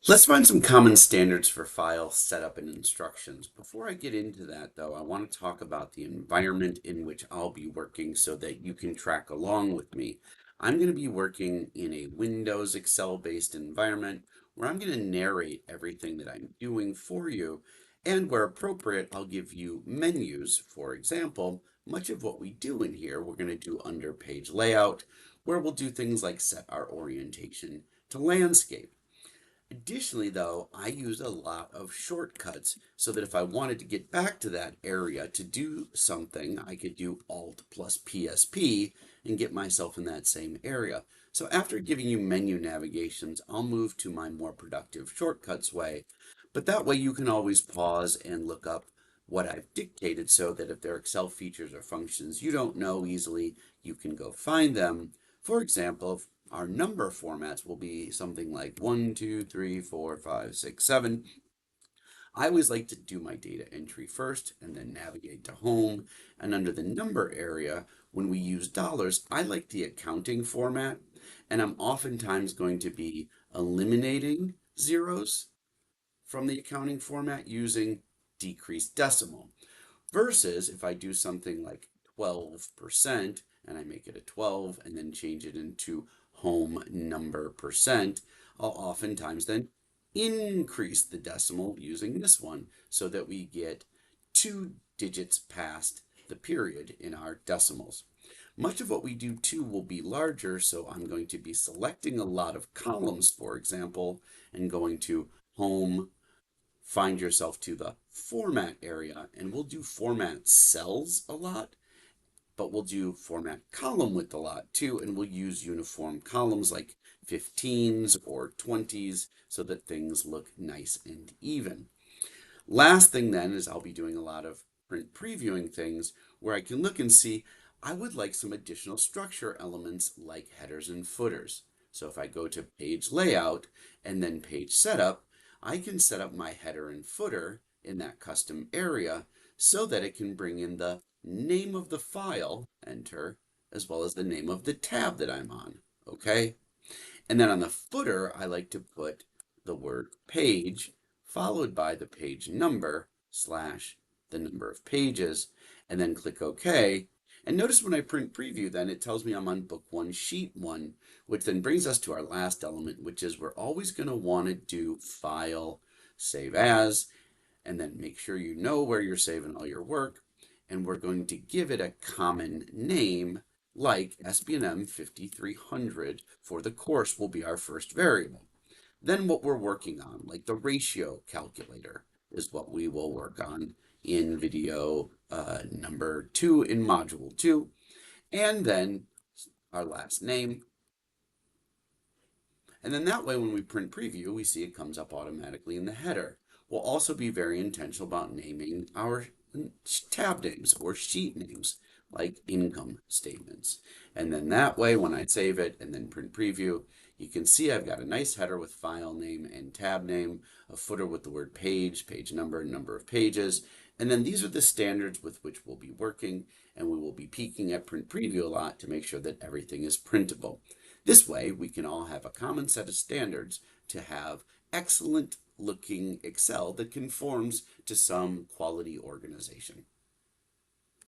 Let's find some common standards for file setup and instructions. Before I get into that, though, I want to talk about the environment in which I'll be working so that you can track along with me. I'm going to be working in a Windows Excel-based environment where I'm going to narrate everything that I'm doing for you, and where appropriate, I'll give you menus. For example, much of what we do in here, we're going to do under page layout, where we'll do things like set our orientation to landscape. Additionally, though, I use a lot of shortcuts so that if I wanted to get back to that area to do something, I could do Alt plus PSP and get myself in that same area. So after giving you menu navigations, I'll move to my more productive shortcuts way, but that way you can always pause and look up what I've dictated so that if there are Excel features or functions you don't know easily, you can go find them. For example, our number formats will be something like 1, 2, 3, 4, 5, 6, 7. I always like to do my data entry first and then navigate to home. And under the number area, when we use dollars, I like the accounting format. And I'm oftentimes going to be eliminating zeros from the accounting format using decreased decimal. Versus if I do something like 12% and I make it a 12 and then change it into home number percent, I'll oftentimes then increase the decimal using this one so that we get 2 digits past the period in our decimals. Much of what we do too will be larger, so I'm going to be selecting a lot of columns, for example, and going to home, find yourself to the format area, and we'll do format cells a lot, but we'll do format column width a lot too, and we'll use uniform columns like 15s or 20s so that things look nice and even. Last thing then is I'll be doing a lot of print previewing things where I can look and see I would like some additional structure elements like headers and footers. So if I go to page layout and then page setup, I can set up my header and footer in that custom area so that it can bring in the name of the file, enter, as well as the name of the tab that I'm on, okay? And then on the footer, I like to put the word page followed by the page number slash the number of pages, and then click OK. And notice when I print preview, then it tells me I'm on book 1, sheet 1, which then brings us to our last element, which is we're always going to want to do file, save as, and then make sure you know where you're saving all your work. And we're going to give it a common name like SBNM 5300 for the course will be our first variable. Then what we're working on, like the ratio calculator, is what we will work on in video number 2 in module 2. And then our last name. And then that way when we print preview, we see it comes up automatically in the header. We'll also be very intentional about naming our tab names or sheet names like income statements. And then that way when I save it and then print preview, you can see I've got a nice header with file name and tab name, a footer with the word page, page number, number of pages. And then these are the standards with which we'll be working, and we will be peeking at print preview a lot to make sure that everything is printable. This way, we can all have a common set of standards to have excellent looking Excel that conforms to some quality organization.